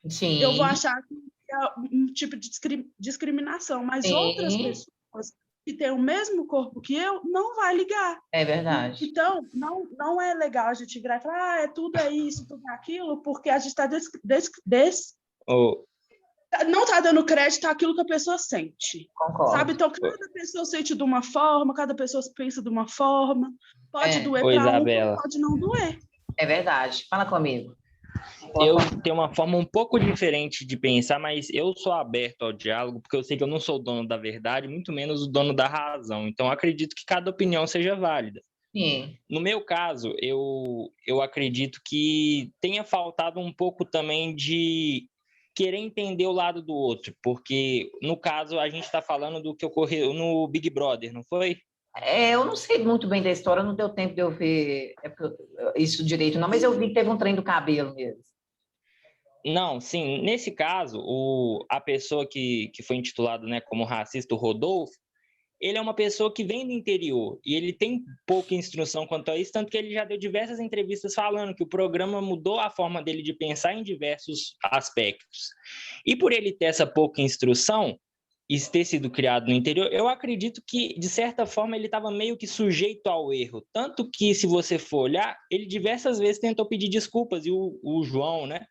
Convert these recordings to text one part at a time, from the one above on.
eu vou Sim, achar que é um tipo de discriminação, mas outras sim, pessoas que têm o mesmo corpo que eu não vai ligar. é verdade. Então, não é legal a gente virar e falar, tudo é isso, tudo é aquilo, porque a gente está Ô, não está dando crédito àquilo que a pessoa sente. Sabe? Concordo. Então, cada pessoa sente de uma forma, cada pessoa pensa de uma forma. Pode doer Ô, para um, Isabela, pode não doer. É verdade. Fala comigo. eu tenho uma forma um pouco diferente de pensar, mas eu sou aberto ao diálogo, porque eu sei que eu não sou o dono da verdade, muito menos o dono da razão. Então, eu acredito que cada opinião seja válida. Sim, No meu caso, eu acredito que tenha faltado um pouco também de querer entender o lado do outro, porque, no caso, a gente está falando do que ocorreu no Big Brother, não foi? eu não sei muito bem da história, não deu tempo de eu ver isso direito, não, mas eu vi que teve um trem do cabelo mesmo. Não, sim. Nesse caso, a pessoa que foi intitulado, né, como racista, o Rodolfo, ele é uma pessoa que vem do interior e ele tem pouca instrução quanto a isso, tanto que ele já deu diversas entrevistas falando que o programa mudou a forma dele de pensar em diversos aspectos. E por ele ter essa pouca instrução e ter sido criado no interior, eu acredito que, de certa forma, ele estava meio que sujeito ao erro. Tanto que, se você for olhar, ele diversas vezes tentou pedir desculpas e o João, né?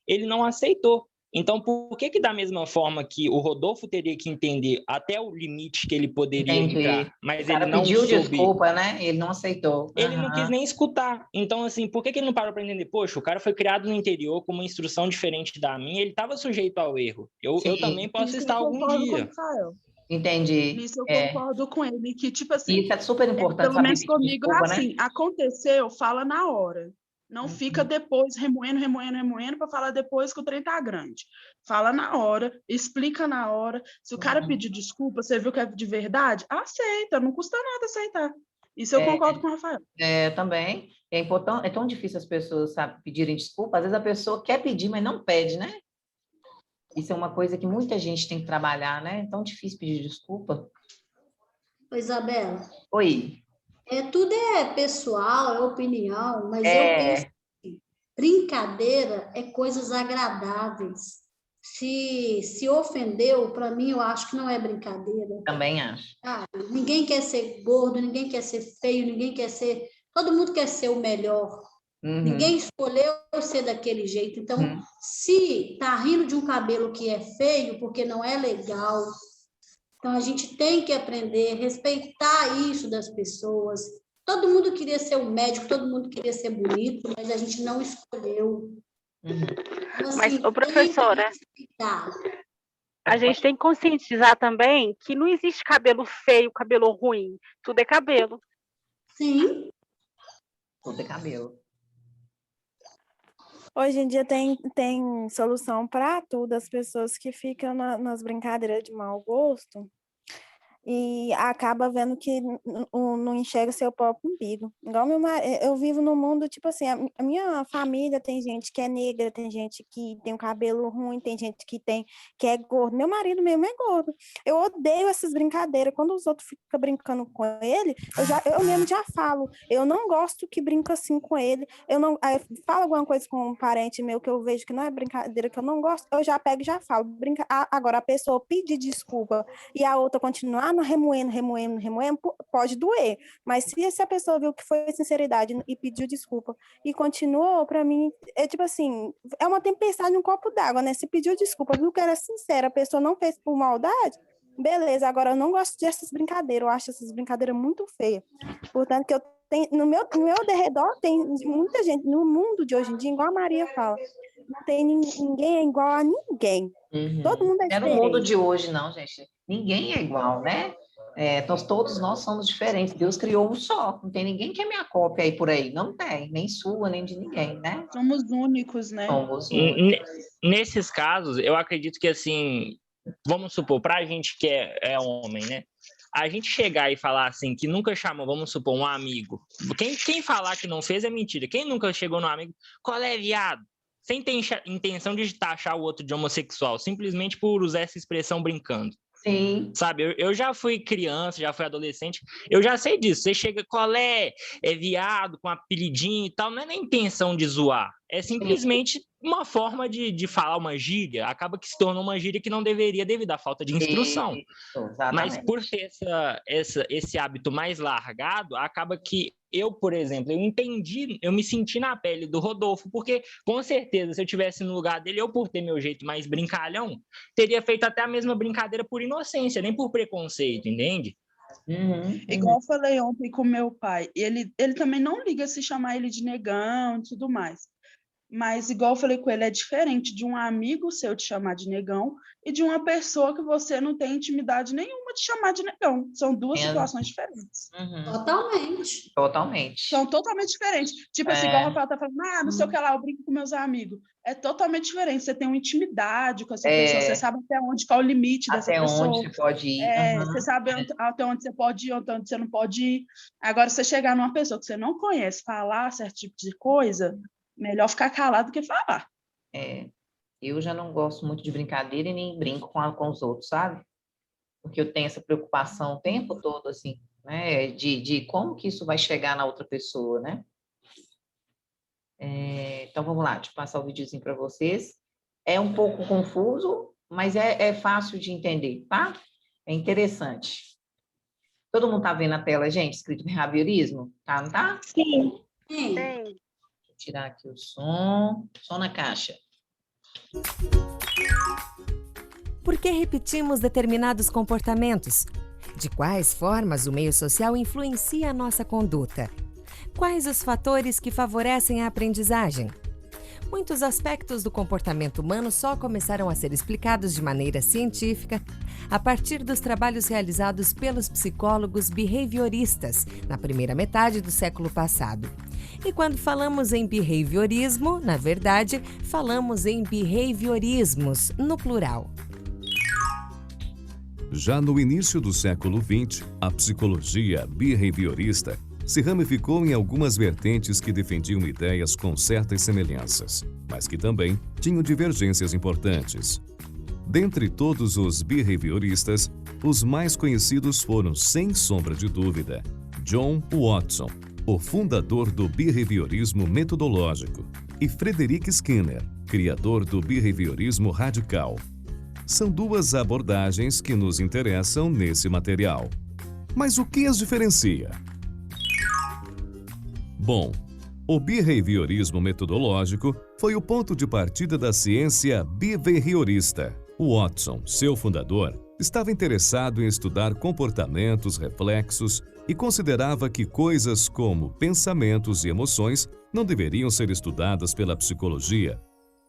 Ele não aceitou. Então, por que da mesma forma que o Rodolfo teria que entender até o limite que ele poderia Entendi. entrar, O mas ele cara não pediu soube, desculpa, né? Ele não aceitou. ele não quis Aham. nem escutar. Então, assim, por que ele não parou para entender? Poxa, o cara foi criado no interior com uma instrução diferente da minha, ele estava sujeito ao erro. Eu também Sim, posso Nisso eu estar algum concordo com o dia. Rafael. entendi. Nisso eu concordo com ele, que, tipo assim, Isso é super importante pelo saber menos pedir comigo é desculpa, né? assim, aconteceu, fala na hora. Não fica Uhum. depois remoendo para falar depois que o trem tá grande. Fala na hora, explica na hora. Se o cara pedir desculpa, você viu que é de verdade, aceita, não custa nada aceitar. Isso eu concordo com o Rafael. Também é importante, é tão difícil as pessoas, sabe, pedirem desculpa. Às vezes a pessoa quer pedir, mas não pede, né? Isso é uma coisa que muita gente tem que trabalhar, né? É tão difícil pedir desculpa. Oi, Isabela, Oi. tudo é pessoal, é opinião, mas eu penso É, que brincadeira é coisas agradáveis. Se ofendeu, para mim, eu acho que não é brincadeira. também acho. Ah, ninguém quer ser gordo, ninguém quer ser feio, ninguém quer ser. Todo mundo quer ser o melhor. Uhum, Ninguém escolheu ser daquele jeito. Então, uhum. se tá rindo de um cabelo que é feio, porque não é legal, então a gente tem que aprender a respeitar isso das pessoas. Todo mundo queria ser um médico, todo mundo queria ser bonito, mas a gente não escolheu. Uhum. Então, Mas, assim, ô, tem que professora, respeitar. a gente tem que conscientizar também que não existe cabelo feio, cabelo ruim. Tudo é cabelo. Sim, Tudo é cabelo. Hoje em dia tem solução para tudo. As pessoas que ficam nas brincadeiras de mau gosto e acaba vendo que não enxerga seu próprio umbigo. Igual eu vivo num mundo, tipo assim, a minha família tem gente que é negra, tem gente que tem um cabelo ruim, tem gente que é gordo. Meu marido mesmo é gordo. Eu odeio essas brincadeiras. Quando os outros ficam brincando com ele, eu mesmo já falo. Eu não gosto que brinca assim com ele. Eu não, aí eu falo alguma coisa com um parente meu que eu vejo que não é brincadeira, que eu não gosto, eu já pego e já falo. Agora, a pessoa pedir desculpa e a outra continuar remoendo, pode doer. Mas se a pessoa viu que foi sinceridade e pediu desculpa e continuou, para mim, é tipo assim, é uma tempestade num copo d'água, né? Se pediu desculpa, viu que era sincera, a pessoa não fez por maldade, beleza. Agora, eu não gosto dessas brincadeiras, eu acho essas brincadeiras muito feias. Portanto, que eu tenho, no meu derredor tem muita gente, no mundo de hoje em dia, igual a Maria fala, não tem ninguém igual a ninguém. Todo Uhum. mundo é É no mundo diferente. de hoje, não, gente. Ninguém é igual, né? Todos nós somos diferentes. Deus criou um só. Não tem ninguém que é minha cópia aí por aí. Não tem, nem sua, nem de ninguém, né? Somos únicos, né? Somos únicos. Nesses casos, eu acredito que, assim, vamos supor, para a gente que é homem, né? A gente chegar e falar assim, que nunca chamou, vamos supor, um amigo. Quem falar que não fez é mentira. Quem nunca chegou no amigo, qual é, viado? Sem ter intenção de taxar o outro de homossexual, simplesmente por usar essa expressão brincando. Sim. Sabe, eu já fui criança, já fui adolescente, eu já sei disso. Você chega, colé, é viado, com apelidinho e tal, não é nem intenção de zoar. É simplesmente uma forma de falar uma gíria. Acaba que se tornou uma gíria que não deveria devido à falta de instrução. Isso, Mas exatamente. por ter esse hábito mais largado, acaba que eu, por exemplo, eu me senti na pele do Rodolfo, porque com certeza, se eu tivesse no lugar dele, eu, por ter meu jeito mais brincalhão, teria feito até a mesma brincadeira por inocência, nem por preconceito, entende? Igual eu falei ontem com meu pai, ele também não liga se chamar ele de negão e tudo mais. Mas, igual eu falei com ele, é diferente de um amigo seu te chamar de negão e de uma pessoa que você não tem intimidade nenhuma de chamar de negão. São duas situações diferentes. Totalmente. Totalmente. São totalmente diferentes. Tipo assim, igual o Rafael tá falando, não sei o que lá, eu brinco com meus amigos. É totalmente diferente. Você tem uma intimidade com essa pessoa, você sabe até onde, qual é o limite dessa pessoa. Até onde você pode ir. Você sabe até onde você pode ir, até onde você não pode ir. Agora, você chegar numa pessoa que você não conhece, falar certo tipo de coisa, melhor ficar calado do que falar. Eu já não gosto muito de brincadeira e nem brinco com os outros, sabe? Porque eu tenho essa preocupação o tempo todo, assim, né? De como que isso vai chegar na outra pessoa, né? Então, vamos lá, deixa eu passar o videozinho para vocês. É um pouco confuso, mas é fácil de entender, tá? É interessante. Todo mundo tá vendo a tela, gente, escrito behaviorismo? Tá, não tá? Sim. Sim. Vou tirar aqui o som na caixa. Por que repetimos determinados comportamentos? De quais formas o meio social influencia a nossa conduta? Quais os fatores que favorecem a aprendizagem? Muitos aspectos do comportamento humano só começaram a ser explicados de maneira científica a partir dos trabalhos realizados pelos psicólogos behavioristas na primeira metade do século passado. E quando falamos em behaviorismo, na verdade, falamos em behaviorismos, no plural. Já no início do século XX, a psicologia behaviorista se ramificou em algumas vertentes que defendiam ideias com certas semelhanças, mas que também tinham divergências importantes. Dentre todos os behavioristas, os mais conhecidos foram, sem sombra de dúvida, John Watson, o fundador do behaviorismo metodológico, e Frederick Skinner, criador do behaviorismo radical. São duas abordagens que nos interessam nesse material. Mas o que as diferencia? Bom, o behaviorismo metodológico foi o ponto de partida da ciência behaviorista. Watson, seu fundador, estava interessado em estudar comportamentos reflexos e considerava que coisas como pensamentos e emoções não deveriam ser estudadas pela psicologia,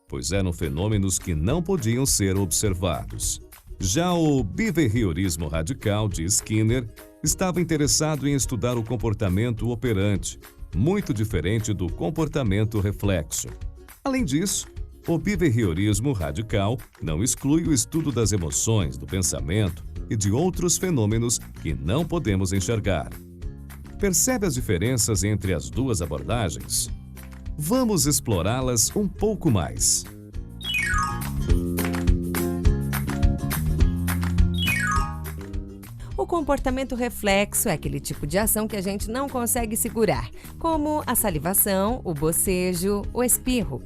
pois eram fenômenos que não podiam ser observados. Já o behaviorismo radical de Skinner estava interessado em estudar o comportamento operante, muito diferente do comportamento reflexo. Além disso, o behaviorismo radical não exclui o estudo das emoções, do pensamento e de outros fenômenos que não podemos enxergar. Percebe as diferenças entre as duas abordagens? Vamos explorá-las um pouco mais. O comportamento reflexo é aquele tipo de ação que a gente não consegue segurar, como a salivação, o bocejo, o espirro.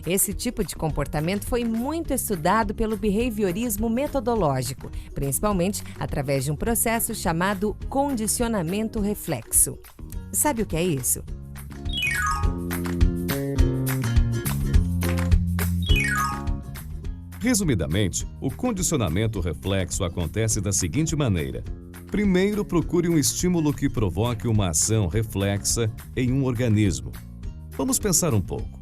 Esse tipo de comportamento foi muito estudado pelo behaviorismo metodológico, principalmente através de um processo chamado condicionamento reflexo. Sabe o que é isso? Resumidamente, o condicionamento reflexo acontece da seguinte maneira. Primeiro, procure um estímulo que provoque uma ação reflexa em um organismo. Vamos pensar um pouco.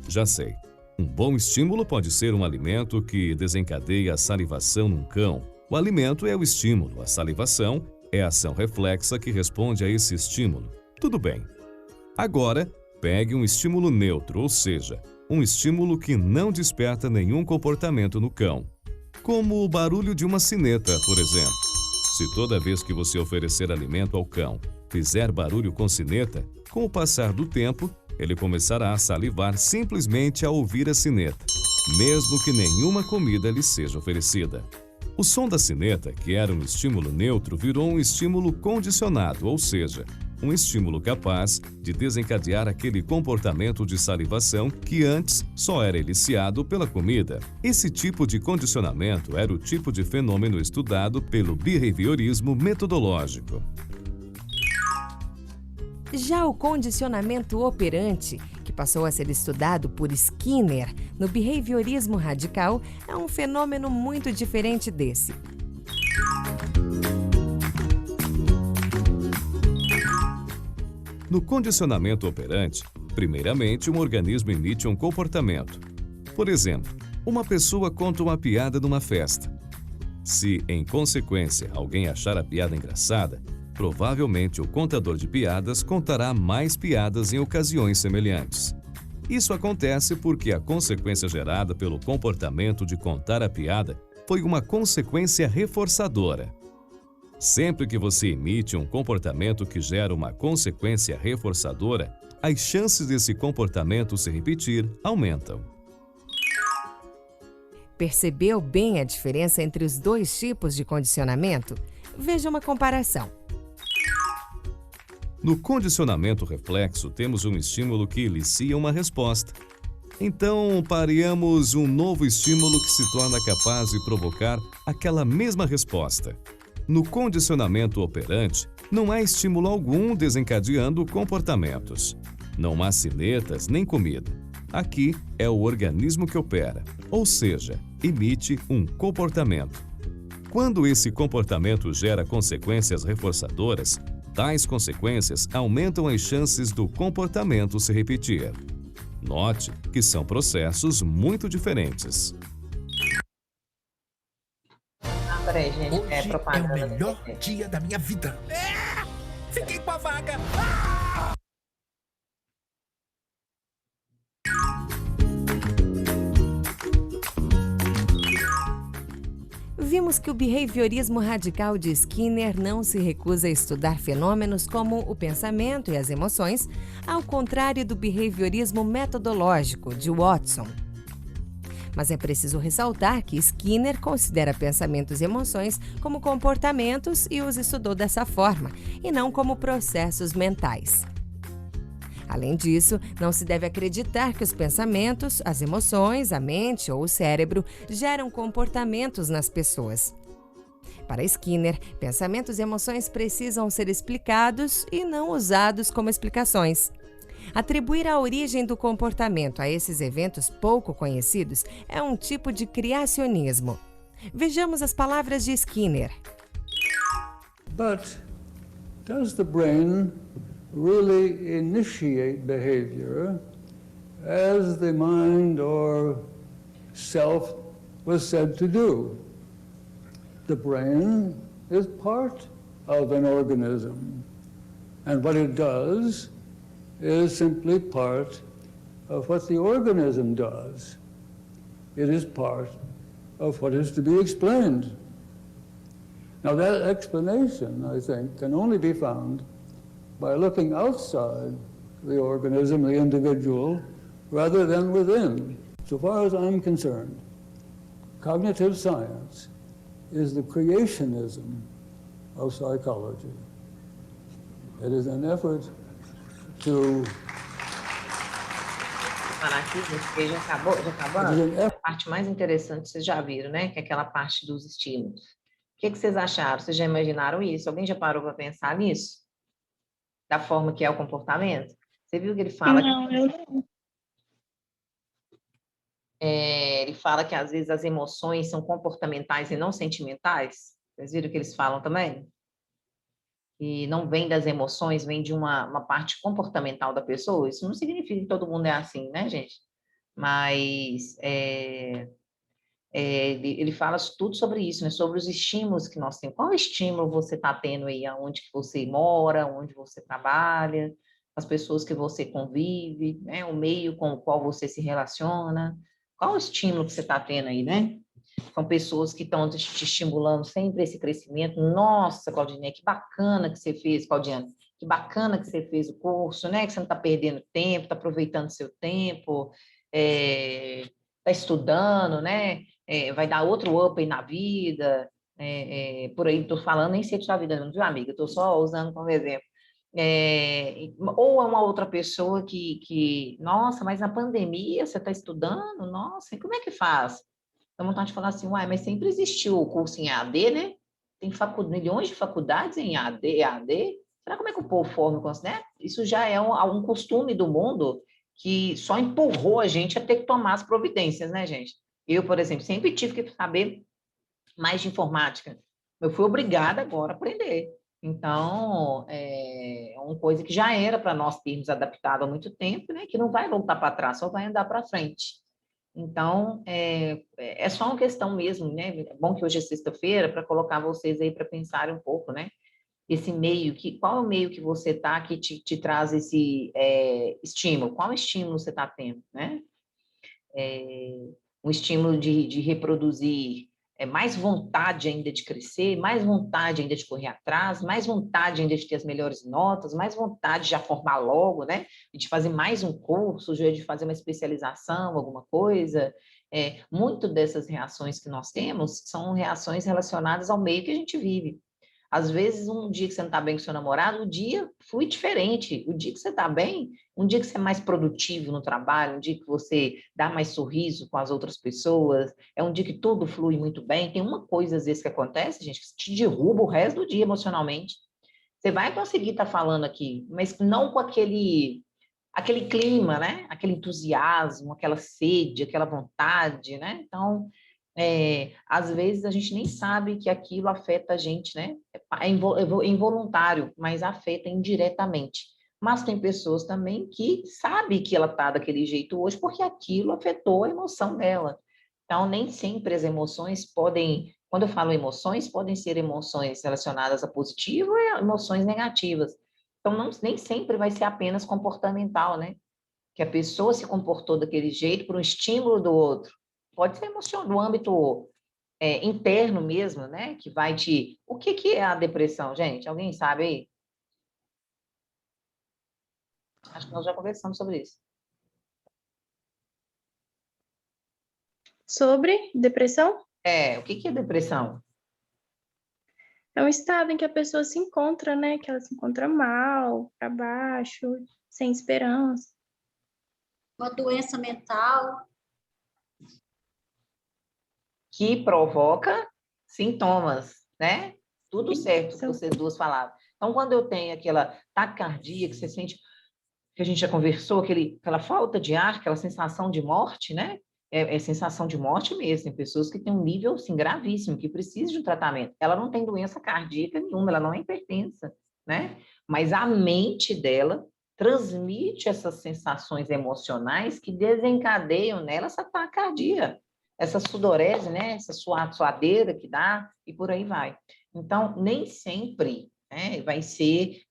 Já sei, um bom estímulo pode ser um alimento que desencadeia a salivação num cão. O alimento é o estímulo, a salivação é a ação reflexa que responde a esse estímulo. Tudo bem. Agora, pegue um estímulo neutro, ou seja, um estímulo que não desperta nenhum comportamento no cão, como o barulho de uma sineta, por exemplo. Se toda vez que você oferecer alimento ao cão fizer barulho com sineta, com o passar do tempo, ele começará a salivar simplesmente ao ouvir a sineta, mesmo que nenhuma comida lhe seja oferecida. O som da sineta, que era um estímulo neutro, virou um estímulo condicionado, ou seja, um estímulo capaz de desencadear aquele comportamento de salivação que antes só era eliciado pela comida. Esse tipo de condicionamento era o tipo de fenômeno estudado pelo behaviorismo metodológico. Já o condicionamento operante, que passou a ser estudado por Skinner no behaviorismo radical, é um fenômeno muito diferente desse. No condicionamento operante, primeiramente um organismo emite um comportamento. Por exemplo, uma pessoa conta uma piada numa festa. Se, em consequência, alguém achar a piada engraçada, provavelmente o contador de piadas contará mais piadas em ocasiões semelhantes. Isso acontece porque a consequência gerada pelo comportamento de contar a piada foi uma consequência reforçadora. Sempre que você emite um comportamento que gera uma consequência reforçadora, as chances desse comportamento se repetir aumentam. Percebeu bem a diferença entre os dois tipos de condicionamento? Veja uma comparação. No condicionamento reflexo, temos um estímulo que inicia uma resposta. Então, pareamos um novo estímulo que se torna capaz de provocar aquela mesma resposta. No condicionamento operante, não há estímulo algum desencadeando comportamentos. Não há sinetas nem comida. Aqui é o organismo que opera, ou seja, emite um comportamento. Quando esse comportamento gera consequências reforçadoras, tais consequências aumentam as chances do comportamento se repetir. Note que são processos muito diferentes. Peraí, gente, Hoje é o propaganda. melhor dia da minha vida. Fiquei com a vaga. Vimos que o behaviorismo radical de Skinner não se recusa a estudar fenômenos como o pensamento e as emoções, ao contrário do behaviorismo metodológico de Watson. Mas é preciso ressaltar que Skinner considera pensamentos e emoções como comportamentos e os estudou dessa forma, e não como processos mentais. Além disso, não se deve acreditar que os pensamentos, as emoções, a mente ou o cérebro geram comportamentos nas pessoas. Para Skinner, pensamentos e emoções precisam ser explicados e não usados como explicações. Atribuir a origem do comportamento a esses eventos pouco conhecidos é um tipo de criacionismo. Vejamos as palavras de Skinner. But does the brain really initiate behavior as the mind or self was said to do? The brain is part of an organism, and what it does is simply part of what the organism does. It is part of what is to be explained. Now that explanation, I think, can only be found by looking outside the organism, the individual, rather than within. So far as I'm concerned, cognitive science is the creationism of psychology. It is an effort to... Parar aqui, gente, porque já acabou. A parte mais interessante vocês já viram, né? Que é aquela parte dos estímulos. O que vocês acharam? Vocês já imaginaram isso? Alguém já parou para pensar nisso? Da forma que é o comportamento? Você viu que ele fala? Não, eu não. Ele fala que às vezes as emoções são comportamentais e não sentimentais. Vocês viram que eles falam também? E não vem das emoções, vem de uma parte comportamental da pessoa. Isso não significa que todo mundo é assim, né, gente? Mas ele fala tudo sobre isso, né? Sobre os estímulos que nós temos. Qual estímulo você está tendo aí, aonde que você mora, onde você trabalha, as pessoas que você convive, né? O meio com o qual você se relaciona. Qual o estímulo que você está tendo aí, né? São pessoas que estão te estimulando sempre esse crescimento. Nossa, Claudinha, que bacana que você fez, Claudiana. Que bacana que você fez o curso, né? Que você não está perdendo tempo, está aproveitando seu tempo, está estudando, né? vai dar outro up aí na vida, por aí, estou falando, nem sei de sua vida, não, viu, amiga? Estou só usando como exemplo. Ou é uma outra pessoa nossa, mas na pandemia você está estudando? Nossa, e como é que faz? Dá vontade de falar assim, uai, mas sempre existiu o curso em AD, né? Tem milhões de faculdades em AD. Será como é que o povo forma, né? Isso já é um costume do mundo que só empurrou a gente a ter que tomar as providências, né, gente? Eu, por exemplo, sempre tive que saber mais de informática. Eu fui obrigada agora a aprender. Então, é uma coisa que já era para nós termos adaptado há muito tempo, né? Que não vai voltar para trás, só vai andar para frente. Então, é só uma questão mesmo, né? É bom que hoje é sexta-feira para colocar vocês aí para pensarem um pouco, né? Esse meio, qual é o meio que você está que te traz esse estímulo? Qual estímulo você está tendo, né? Um estímulo de reproduzir, mais vontade ainda de crescer, mais vontade ainda de correr atrás, mais vontade ainda de ter as melhores notas, mais vontade de já formar logo, né? De fazer mais um curso, de fazer uma especialização, alguma coisa. Muito dessas reações que nós temos são reações relacionadas ao meio que a gente vive. Às vezes, um dia que você não está bem com seu namorado, o dia flui diferente. O dia que você está bem, um dia que você é mais produtivo no trabalho, um dia que você dá mais sorriso com as outras pessoas, é um dia que tudo flui muito bem. Tem uma coisa, às vezes, que acontece, gente, que te derruba o resto do dia emocionalmente. Você vai conseguir estar falando aqui, mas não com aquele clima, né? Aquele entusiasmo, aquela sede, aquela vontade, né? Então, às vezes a gente nem sabe que aquilo afeta a gente, né? É involuntário, mas afeta indiretamente. Mas tem pessoas também que sabem que ela está daquele jeito hoje porque aquilo afetou a emoção dela. Então, nem sempre as emoções podem, quando eu falo emoções, podem ser emoções relacionadas a positivo e emoções negativas. Então, nem sempre vai ser apenas comportamental, né? Que a pessoa se comportou daquele jeito por um estímulo do outro. Pode ser emoção no âmbito interno mesmo, né? Que vai te... O que é a depressão, gente? Alguém sabe aí? Acho que nós já conversamos sobre isso. Sobre depressão? O que é depressão? É um estado em que a pessoa se encontra, né? Que ela se encontra mal, para baixo, sem esperança. Uma doença mental. Que provoca sintomas, né? Tudo certo, que vocês duas falaram. Então, quando eu tenho aquela taquicardia, que você sente, que a gente já conversou, aquela falta de ar, aquela sensação de morte, né? É sensação de morte mesmo. Tem pessoas que têm um nível, assim, gravíssimo, que precisam de um tratamento. Ela não tem doença cardíaca nenhuma, ela não é hipertensa, né? Mas a mente dela transmite essas sensações emocionais que desencadeiam nela essa taquicardia, essa sudorese, né? Essa suadeira que dá, e por aí vai. Então, nem sempre vai ser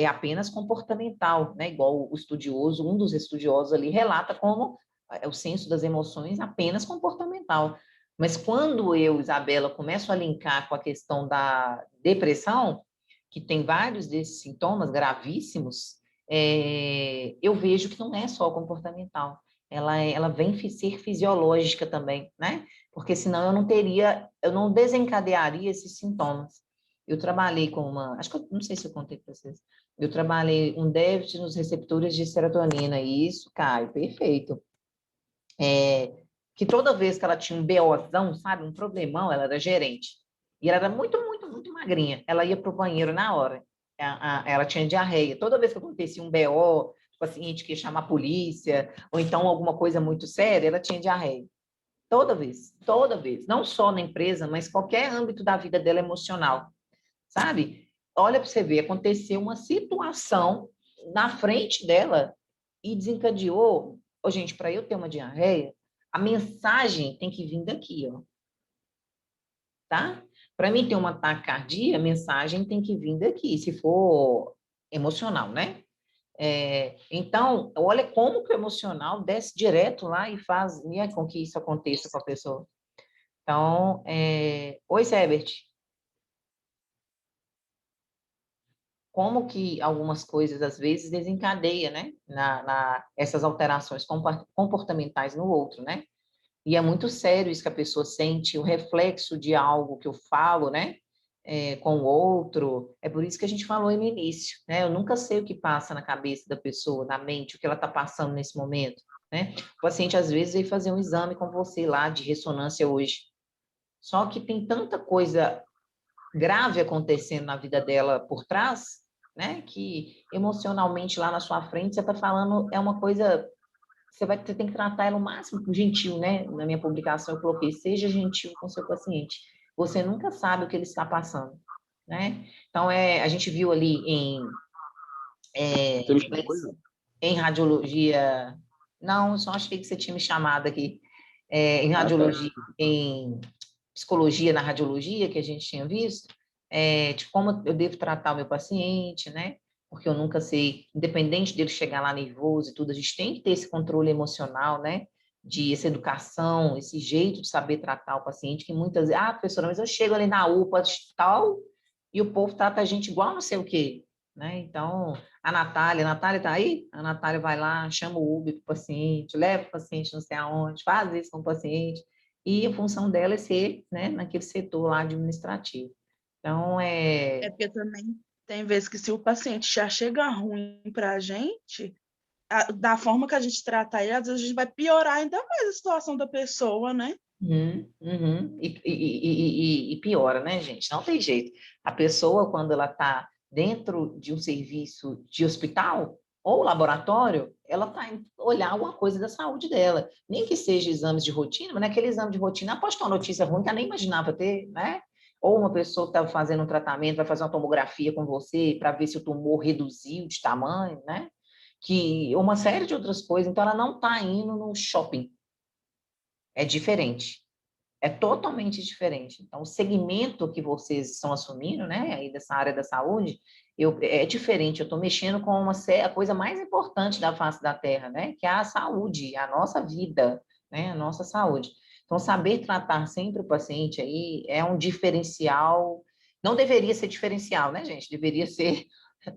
apenas comportamental, né? Igual o estudioso, um dos estudiosos ali relata como o senso das emoções apenas comportamental. Mas quando eu, Isabela, começo a linkar com a questão da depressão, que tem vários desses sintomas gravíssimos, eu vejo que não é só comportamental. Ela vem ser fisiológica também, né? Porque senão eu não desencadearia esses sintomas. Eu trabalhei com acho que eu não sei se eu contei para vocês, eu trabalhei um déficit nos receptores de serotonina, e isso, Caio, perfeito. Que toda vez que ela tinha um BOzão, sabe, um problemão, ela era gerente, e ela era muito, muito, muito magrinha, ela ia para o banheiro na hora, ela tinha diarreia, toda vez que acontecia um BO, tipo assim, a gente queria chamar a polícia, ou então alguma coisa muito séria, ela tinha diarreia. Toda vez, não só na empresa, mas qualquer âmbito da vida dela emocional, sabe? Olha para você ver, aconteceu uma situação na frente dela e desencadeou. Gente, para eu ter uma diarreia, a mensagem tem que vir daqui, ó. Tá? Para mim ter uma taquicardia, a mensagem tem que vir daqui, se for emocional, né? Então, olha como que o emocional desce direto lá e faz com que isso aconteça com a pessoa. Então, oi, Sebert. Como que algumas coisas, às vezes, desencadeia, né? Essas alterações comportamentais no outro, né? E é muito sério isso que a pessoa sente, o reflexo de algo que eu falo, né? Com o outro. É por isso que a gente falou no início, né? Eu nunca sei o que passa na cabeça da pessoa, na mente, o que ela está passando nesse momento, né? O paciente, às vezes, veio fazer um exame com você lá de ressonância hoje. Só que tem tanta coisa grave acontecendo na vida dela por trás, né? Que emocionalmente lá na sua frente você está falando, é uma coisa. Você tem que tratar ela o máximo gentil, né? Na minha publicação eu coloquei, seja gentil com o seu paciente. Você nunca sabe o que ele está passando, né? Então, a gente viu ali em radiologia... Não, só achei que você tinha me chamado aqui. Em radiologia, em psicologia na radiologia, que a gente tinha visto, de como eu devo tratar o meu paciente, né? Porque eu nunca sei, independente dele chegar lá nervoso e tudo, a gente tem que ter esse controle emocional, né? Essa educação, esse jeito de saber tratar o paciente, que muitas vezes, professora, mas eu chego ali na UPA tal, e o povo trata a gente igual não sei o quê, né? Então, a Natália tá aí? A Natália vai lá, chama o Uber para o paciente, leva o paciente não sei aonde, faz isso com o paciente, e a função dela é ser, né, naquele setor lá administrativo. Então, É porque também tem vezes que se o paciente já chega ruim para a gente, da forma que a gente trata ele, às vezes a gente vai piorar ainda mais a situação da pessoa, né? E piora, né, gente? Não tem jeito. A pessoa, quando ela está dentro de um serviço de hospital ou laboratório, ela está indo olhar alguma coisa da saúde dela. Nem que seja exames de rotina, mas naquele exame de rotina, pode ter uma notícia ruim que ela nem imaginava ter, né? Ou uma pessoa que está fazendo um tratamento, vai fazer uma tomografia com você para ver se o tumor reduziu de tamanho, né? Uma série de outras coisas. Então, ela não está indo no shopping. É diferente. É totalmente diferente. Então, o segmento que vocês estão assumindo, né, aí dessa área da saúde, é diferente. Eu estou mexendo com a coisa mais importante da face da Terra, né, que é a saúde, a nossa vida, né, a nossa saúde. Então, saber tratar sempre o paciente aí é um diferencial. Não deveria ser diferencial, né, gente? Deveria ser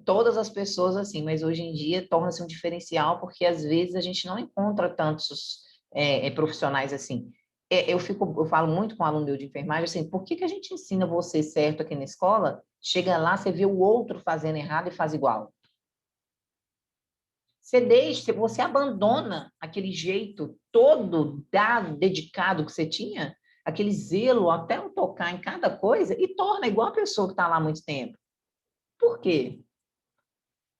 todas as pessoas assim, mas hoje em dia torna-se um diferencial porque às vezes a gente não encontra tantos profissionais assim. Eu falo muito com o aluno meu de enfermagem, assim, por que a gente ensina você certo aqui na escola, chega lá, você vê o outro fazendo errado e faz igual? Você abandona aquele jeito todo dado, dedicado que você tinha, aquele zelo até o tocar em cada coisa e torna igual a pessoa que está lá há muito tempo. Por quê?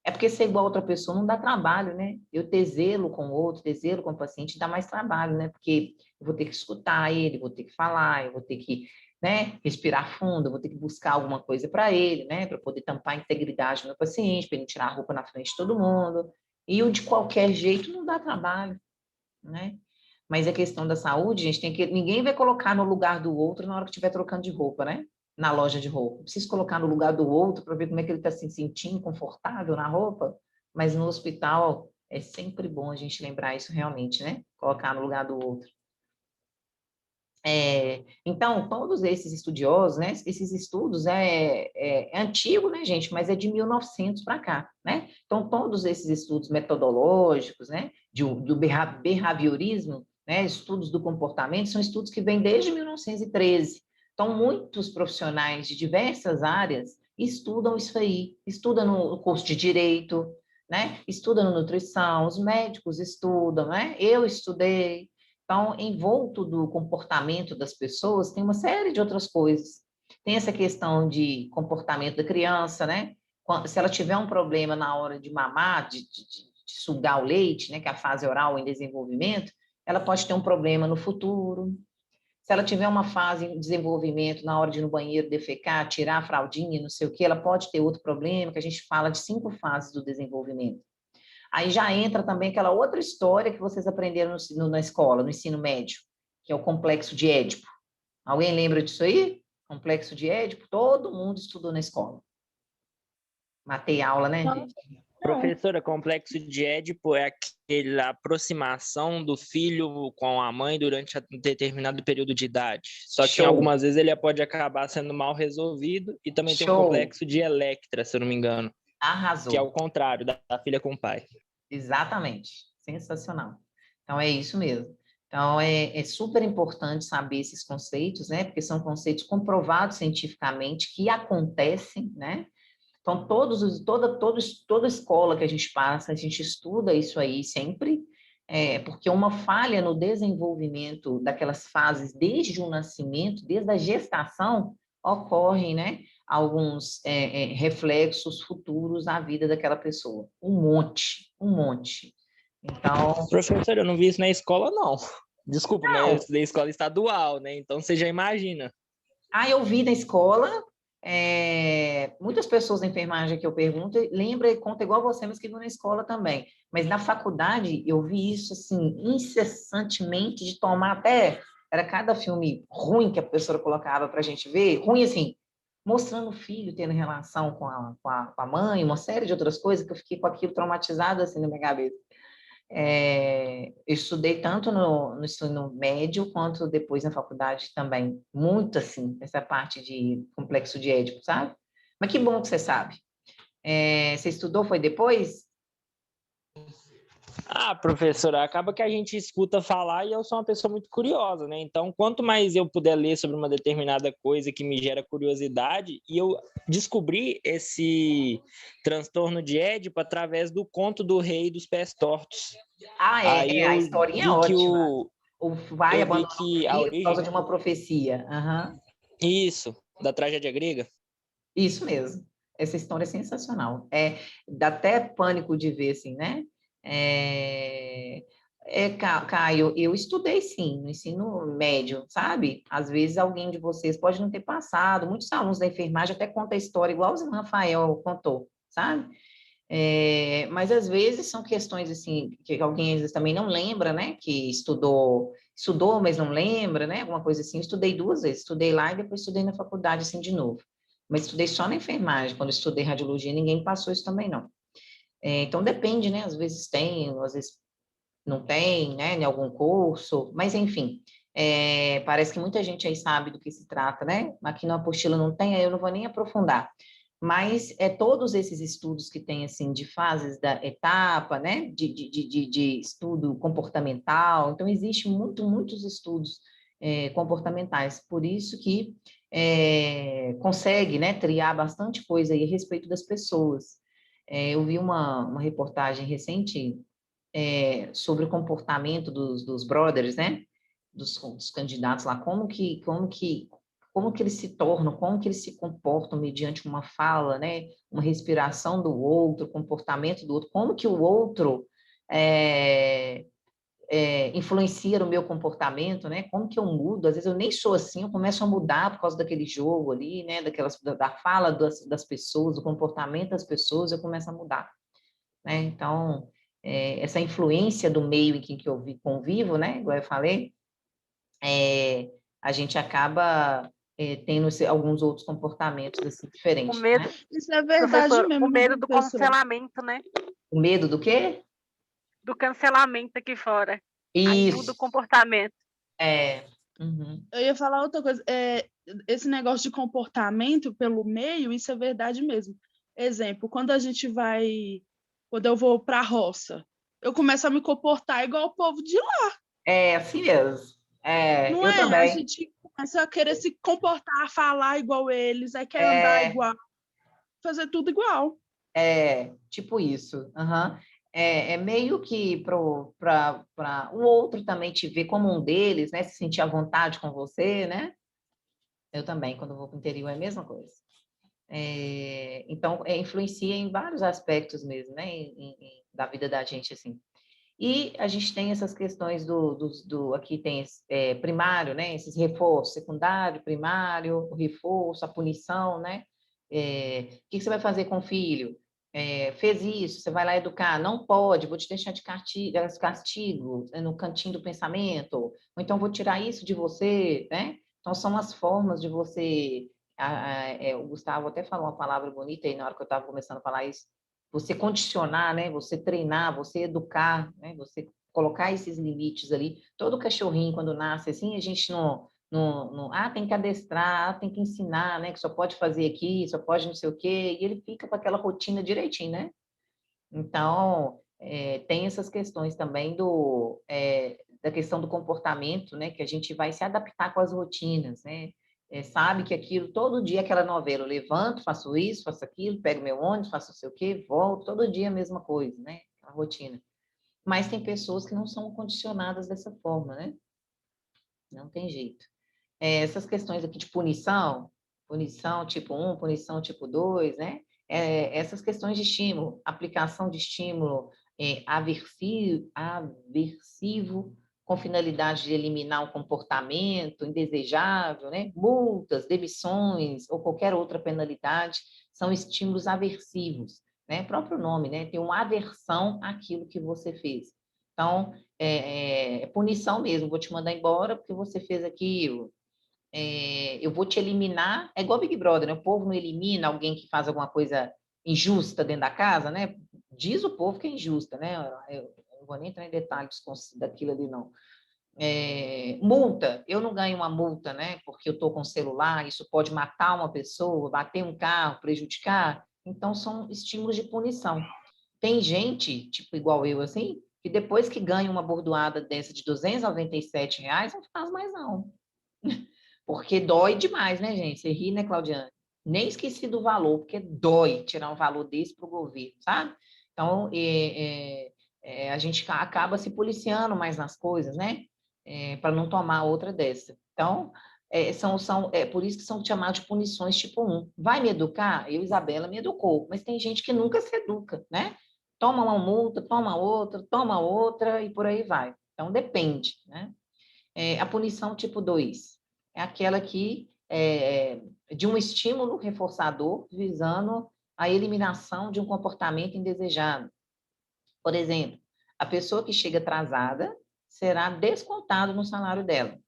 É porque ser igual a outra pessoa não dá trabalho, né? Eu ter zelo com o outro, ter zelo com o paciente, dá mais trabalho, né? Porque eu vou ter que escutar ele, vou ter que falar, eu vou ter que, né, respirar fundo, eu vou ter que buscar alguma coisa para ele, né? Para poder tampar a integridade do meu paciente, para ele tirar a roupa na frente de todo mundo. E o de qualquer jeito não dá trabalho, né? Mas a questão da saúde, gente, ninguém vai colocar no lugar do outro na hora que estiver trocando de roupa, né? Na loja de roupa. Preciso colocar no lugar do outro para ver como é que ele está se sentindo confortável na roupa, mas no hospital é sempre bom a gente lembrar isso realmente, né? Colocar no lugar do outro. Então, todos esses estudiosos, né? Esses estudos é antigo, né, gente? Mas é de 1900 para cá, né? Então, todos esses estudos metodológicos, né? Do behaviorismo, né? Estudos do comportamento, são estudos que vêm desde 1913. Então, muitos profissionais de diversas áreas estudam isso aí, estudam no curso de Direito, né? Estudam no Nutrição, os médicos estudam, né? Eu estudei. Então, envolto do comportamento das pessoas, tem uma série de outras coisas. Tem essa questão de comportamento da criança, né? Se ela tiver um problema na hora de mamar, de sugar o leite, né? Que é a fase oral em desenvolvimento, ela pode ter um problema no futuro. Se ela tiver uma fase em desenvolvimento na hora de ir no banheiro defecar, tirar a fraldinha, não sei o quê, ela pode ter outro problema, que a gente fala de 5 fases do desenvolvimento. Aí já entra também aquela outra história que vocês aprenderam na escola, no ensino médio, que é o complexo de Édipo. Alguém lembra disso aí? Complexo de Édipo? Todo mundo estudou na escola. Matei aula, né, gente? Professora, complexo de Édipo é aquela aproximação do filho com a mãe durante um determinado período de idade. Só que algumas vezes ele pode acabar sendo mal resolvido e também tem o complexo de Electra, se eu não me engano. Arrasou. Que é o contrário, da filha com o pai. Exatamente. Sensacional. Então, é isso mesmo. Então, é super importante saber esses conceitos, né? Porque são conceitos comprovados cientificamente que acontecem, né? Então, toda escola que a gente passa, a gente estuda isso aí sempre, porque uma falha no desenvolvimento daquelas fases desde o nascimento, desde a gestação, ocorrem, né? Alguns reflexos futuros na vida daquela pessoa. Um monte. Então... Professor, eu não vi isso na escola, não. Desculpa, Não. mas eu estudei escola estadual, né? Então você já imagina. Eu vi na escola, muitas pessoas da enfermagem que eu pergunto, lembra e conta igual você, mas que viu na escola também. Mas na faculdade, eu vi isso, assim, incessantemente, de tomar até... Era cada filme ruim que a professora colocava para a gente ver, ruim assim, mostrando o filho tendo relação com a mãe, uma série de outras coisas, que eu fiquei com aquilo traumatizado, assim, na minha cabeça. Eu estudei tanto no ensino médio quanto depois na faculdade também, muito assim, essa parte de complexo de Édipo, sabe? Mas que bom que você sabe. Você estudou, foi depois? Professora, acaba que a gente escuta falar e eu sou uma pessoa muito curiosa, né? Então, quanto mais eu puder ler sobre uma determinada coisa que me gera curiosidade, e eu descobri esse transtorno de Édipo através do conto do Rei dos Pés Tortos. Aí A historinha é vi que ótima. O pai abandona o que a filho por origem... causa de uma profecia. Isso, da tragédia grega. Isso mesmo. Essa história é sensacional. Dá até pânico de ver, assim, né? Caio, eu estudei, sim, no ensino médio, sabe? Às vezes alguém de vocês pode não ter passado. Muitos alunos da enfermagem até contam a história, igual o Rafael contou, sabe? Mas às vezes são questões assim que alguém às vezes também não lembra, né? Que estudou, mas não lembra, né? Alguma coisa assim. Eu estudei 2 vezes, estudei lá e depois estudei na faculdade assim de novo. Mas estudei só na enfermagem. Quando eu estudei radiologia, ninguém passou isso também não. Então depende, né? Às vezes tem, às vezes não tem, né? Em algum curso, mas enfim. Parece que muita gente aí sabe do que se trata, né? Aqui na apostila não tem, aí eu não vou nem aprofundar. Mas todos esses estudos que tem, assim, de fases da etapa, né, de estudo comportamental, então, existe muitos estudos comportamentais, por isso que consegue, né, triar bastante coisa aí a respeito das pessoas. Eu vi uma reportagem recente sobre o comportamento dos brothers, né, dos candidatos lá, como que eles se tornam, como que eles se comportam mediante uma fala, né? Uma respiração do outro, comportamento do outro, como que o outro influencia no meu comportamento, né? Como que eu mudo? Às vezes eu nem sou assim, eu começo a mudar por causa daquele jogo ali, né? Da fala das pessoas, do comportamento das pessoas, eu começo a mudar, né? Então, essa influência do meio em que eu convivo, né? Igual eu falei, a gente acaba tendo alguns outros comportamentos assim, diferentes. O medo, né? Isso é verdade professor, mesmo, o medo do professor. cancelamento, né? O medo do quê? Do cancelamento aqui fora. Aí Isso. muda o comportamento. Uhum. Eu ia falar outra coisa. Esse negócio de comportamento pelo meio, isso é verdade mesmo. Exemplo, quando eu vou para a roça, eu começo a me comportar igual o povo de lá. Assim mesmo. Não eu é? também. A gente começa a querer se comportar, falar igual eles, aí quer andar igual, fazer tudo igual. Tipo isso. Uhum. Meio que para o outro também te ver como um deles, né? Se sentir à vontade com você, né? Eu também, quando vou para o interior, é a mesma coisa. Então, influencia em vários aspectos mesmo, né? Da vida da gente, assim. E a gente tem essas questões aqui tem primário, né? Esses reforços, secundário, primário, o reforço, a punição, né? O que você vai fazer com o filho? Fez isso, você vai lá educar, não pode, vou te deixar de castigo no cantinho do pensamento, ou então vou tirar isso de você, né? Então, são as formas de você... o Gustavo até falou uma palavra bonita aí na hora que eu estava começando a falar isso, você condicionar, né? Você treinar, você educar, né? Você colocar esses limites ali. Todo cachorrinho, quando nasce assim, a gente tem que adestrar, tem que ensinar, né? Que só pode fazer aqui, só pode não sei o quê, e ele fica com aquela rotina direitinho, né? Então, tem essas questões também da questão do comportamento, né? Que a gente vai se adaptar com as rotinas, né? Sabe que aquilo, todo dia aquela novela, eu levanto, faço isso, faço aquilo, pego meu ônibus, faço não sei o quê, volto, todo dia a mesma coisa, né? A rotina. Mas tem pessoas que não são condicionadas dessa forma, né? Não tem jeito. Essas questões aqui de punição tipo 1, punição tipo 2, né? Essas questões de estímulo, aplicação de estímulo aversivo, com finalidade de eliminar um comportamento indesejável, né? Multas, demissões ou qualquer outra penalidade são estímulos aversivos, né? O próprio nome, né? Tem uma aversão àquilo que você fez. Então, punição mesmo, vou te mandar embora porque você fez aquilo. Eu vou te eliminar, é igual Big Brother, né? O povo não elimina alguém que faz alguma coisa injusta dentro da casa, né? Diz o povo que é injusta, né? Eu não vou nem entrar em detalhes daquilo ali, não. Multa, eu não ganho uma multa, né? Porque eu estou com celular, isso pode matar uma pessoa, bater um carro, prejudicar. Então, são estímulos de punição. Tem gente, tipo igual eu, assim, que depois que ganha uma bordoada dessa de R$ 297, não faz mais, não. Porque dói demais, né, gente? Você ri, né, Claudiane? Nem esqueci do valor, porque dói tirar um valor desse para o governo, sabe? Então, a gente acaba se policiando mais nas coisas, né? Para não tomar outra dessa. Então, por isso que são chamados de punições tipo 1. Vai me educar? Eu, Isabela, me educou, mas tem gente que nunca se educa, né? Toma uma multa, toma outra e por aí vai. Então, depende, né? A punição tipo 2 é aquela que de um estímulo reforçador visando a eliminação de um comportamento indesejado. Por exemplo, a pessoa que chega atrasada será descontado no salário dela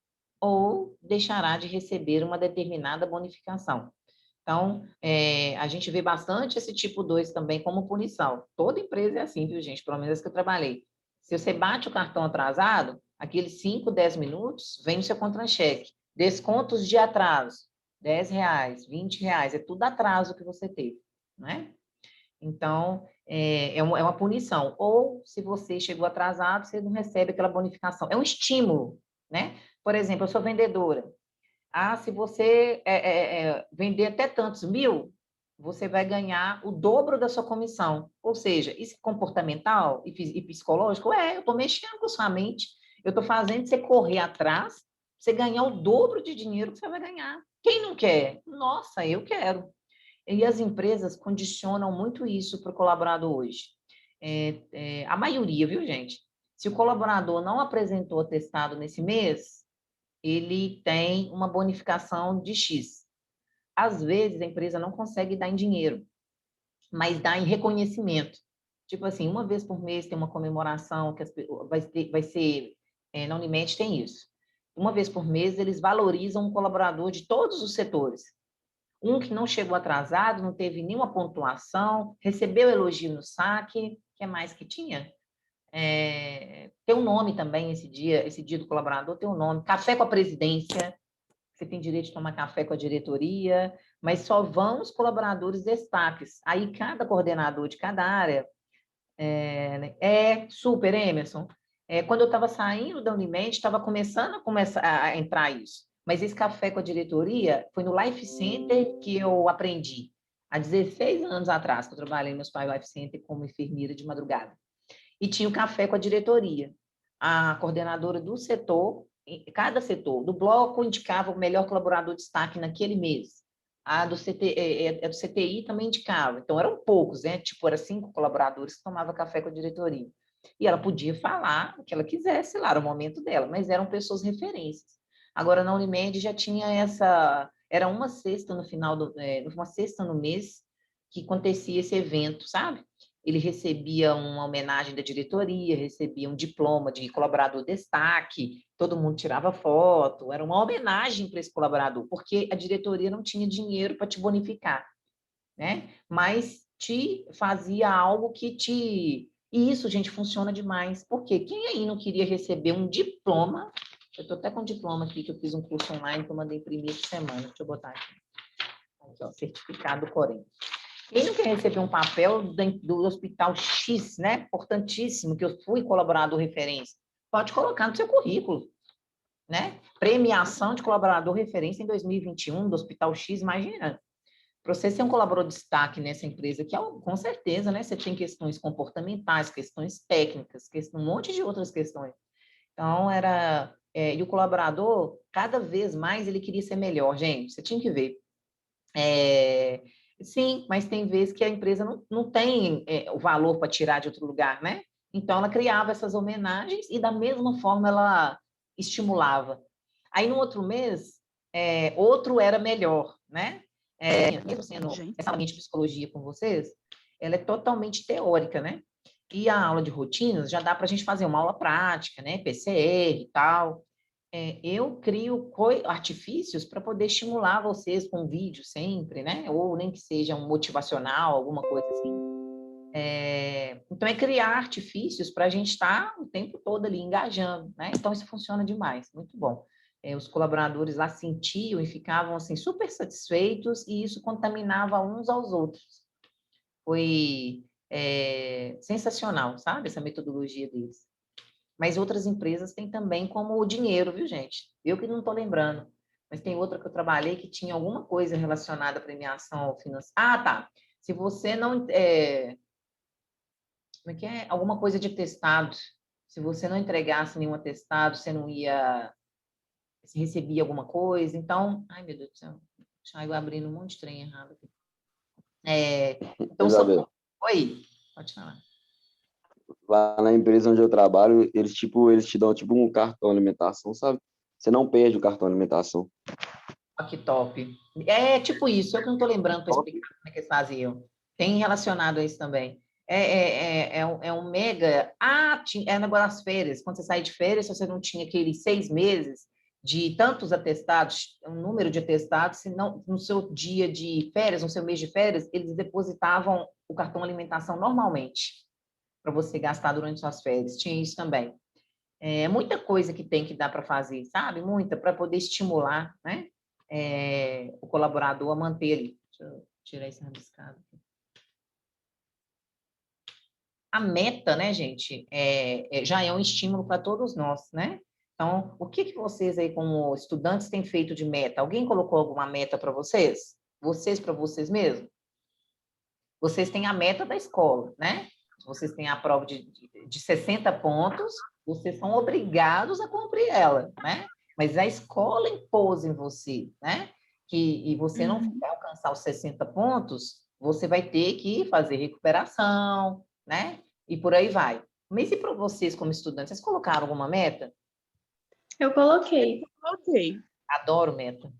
ou deixará de receber uma determinada bonificação. Então, a gente vê bastante esse tipo 2 também como punição. Toda empresa é assim, viu, gente? Pelo menos as que eu trabalhei. Se você bate o cartão atrasado, aqueles 5, 10 minutos, vem o seu contra-cheque. Descontos de atraso, R$ 10, R$ 20, é tudo atraso que você teve, né? Então, é uma punição. Ou, se você chegou atrasado, você não recebe aquela bonificação. É um estímulo, né? Por exemplo, eu sou vendedora. Se você vender até tantos mil, você vai ganhar o dobro da sua comissão. Ou seja, isso é comportamental e psicológico? Eu estou mexendo com sua mente, eu estou fazendo você correr atrás, você ganhar o dobro de dinheiro que você vai ganhar. Quem não quer? Nossa, eu quero. E as empresas condicionam muito isso para o colaborador hoje. A maioria, viu, gente? Se o colaborador não apresentou atestado nesse mês, ele tem uma bonificação de X. Às vezes, a empresa não consegue dar em dinheiro, mas dá em reconhecimento. Tipo assim, uma vez por mês tem uma comemoração, que vai ser na Unimed tem isso. Uma vez por mês, eles valorizam um colaborador de todos os setores. Um que não chegou atrasado, não teve nenhuma pontuação, recebeu elogio no saque, o que mais que tinha? Tem um nome também esse dia do colaborador tem um nome, café com a presidência, você tem direito de tomar café com a diretoria, mas só vão os colaboradores destaques. Aí cada coordenador de cada área super, Emerson. Quando eu estava saindo da Unimed, estava começando a entrar isso. Mas esse café com a diretoria foi no Life Center que eu aprendi. Há 16 anos atrás, que eu trabalhei no Hospital Life Center como enfermeira de madrugada. E tinha o café com a diretoria. A coordenadora do setor, cada setor, do bloco indicava o melhor colaborador de destaque naquele mês. A do CTI também indicava. Então, eram poucos, né? Tipo, eram 5 colaboradores que tomavam café com a diretoria. E ela podia falar o que ela quisesse lá, era o momento dela, mas eram pessoas referências. Agora, na Unimed já tinha era uma sexta no final uma sexta no mês que acontecia esse evento, sabe? Ele recebia uma homenagem da diretoria, recebia um diploma de colaborador destaque, todo mundo tirava foto, era uma homenagem para esse colaborador, porque a diretoria não tinha dinheiro para te bonificar, né? Mas te fazia algo que te... E isso, gente, funciona demais. Por quê? Quem aí não queria receber um diploma? Eu estou até com um diploma aqui, que eu fiz um curso online que eu mandei imprimir essa semana. Deixa eu botar aqui. Aqui, ó, certificado Corém. Quem não quer receber um papel do Hospital X, né? Importantíssimo, que eu fui colaborador referência. pode colocar no seu currículo, né? Premiação de colaborador referência em 2021 do Hospital X, imagina. Para você ser um colaborador de destaque nessa empresa, que é, com certeza, né? Você tem questões comportamentais, questões técnicas, um monte de outras questões. Então, e o colaborador, cada vez mais, ele queria ser melhor, gente. Você tinha que ver. Sim, mas tem vezes que a empresa não tem o valor para tirar de outro lugar, né? Então, ela criava essas homenagens e, da mesma forma, ela estimulava. Aí, no outro mês, outro era melhor, né? Mesmo sendo essa aula de psicologia com vocês, ela é totalmente teórica, né? E a aula de rotinas já dá para a gente fazer uma aula prática, né? PCR e tal. Eu crio artifícios para poder estimular vocês com vídeo sempre, né? Ou nem que seja um motivacional, alguma coisa assim. Então, é criar artifícios para a gente estar o tempo todo ali engajando, né? Então, isso funciona demais, muito bom. Os colaboradores lá sentiam e ficavam, assim, super satisfeitos e isso contaminava uns aos outros. Foi sensacional, sabe? Essa metodologia deles. Mas outras empresas têm também como o dinheiro, viu, gente? Eu que não estou lembrando. Mas tem outra que eu trabalhei que tinha alguma coisa relacionada à premiação financeira. Ah, tá. Se você não... como é que é? Alguma coisa de atestado. Se você não entregasse nenhum atestado, você não ia... Você recebia alguma coisa. Então... Ai, meu Deus do céu. Saiu abrindo um monte de trem errado aqui. Então, Oi, pode falar. Lá na empresa onde eu trabalho, eles te dão tipo um cartão de alimentação, sabe? Você não perde o cartão de alimentação. Ah, que top. É tipo isso, eu que não estou lembrando para explicar como é que eles faziam. Tem relacionado a isso também. Um mega... é negócio das férias. Quando você sai de férias, se você não tinha aqueles 6 meses de tantos atestados, um número de atestados, senão no seu dia de férias, no seu mês de férias, eles depositavam o cartão alimentação normalmente, para você gastar durante suas férias. Tinha isso também. Muita coisa que tem que dar para fazer, sabe? Muita, para poder estimular, né? O colaborador a manter ali. Deixa eu tirar esse rabiscado aqui. A meta, né, gente, já é um estímulo para todos nós, né? Então, o que vocês aí, como estudantes, têm feito de meta? Alguém colocou alguma meta para vocês? Vocês para vocês mesmos? Vocês têm a meta da escola, né? Vocês têm a prova de 60 pontos, vocês são obrigados a cumprir ela, né? Mas a escola impôs em você, né? E você não vai alcançar os 60 pontos, você vai ter que fazer recuperação, né? E por aí vai. Mas e para vocês, como estudantes, vocês colocaram alguma meta? Eu coloquei. Adoro meta.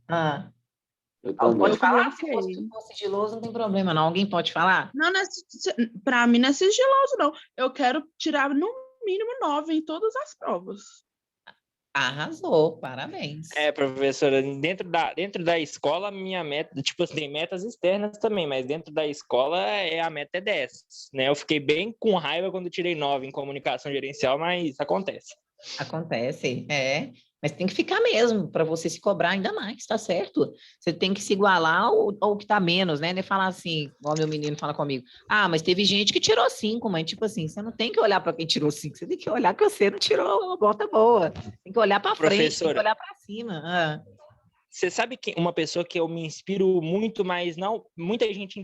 Pode Pode falar? Se for sigiloso, não tem problema, não. Alguém pode falar? Não, para mim não é sigiloso, não. Eu quero tirar no mínimo 9 em todas as provas. Arrasou, parabéns. Professora, dentro da escola, minha meta, tipo assim, tem metas externas também, mas dentro da escola a meta é 10, né? Eu fiquei bem com raiva quando tirei 9 em comunicação gerencial, mas acontece. Acontece, mas tem que ficar mesmo, para você se cobrar ainda mais, tá certo? Você tem que se igualar ao que tá menos, né? Nem falar assim, igual meu menino fala comigo, mas teve gente que tirou 5, mas tipo assim, você não tem que olhar para quem tirou 5, você tem que olhar que você não tirou uma nota boa, tem que olhar para frente, tem que olhar para cima. Você sabe que uma pessoa que eu me inspiro muito, mas não, muita gente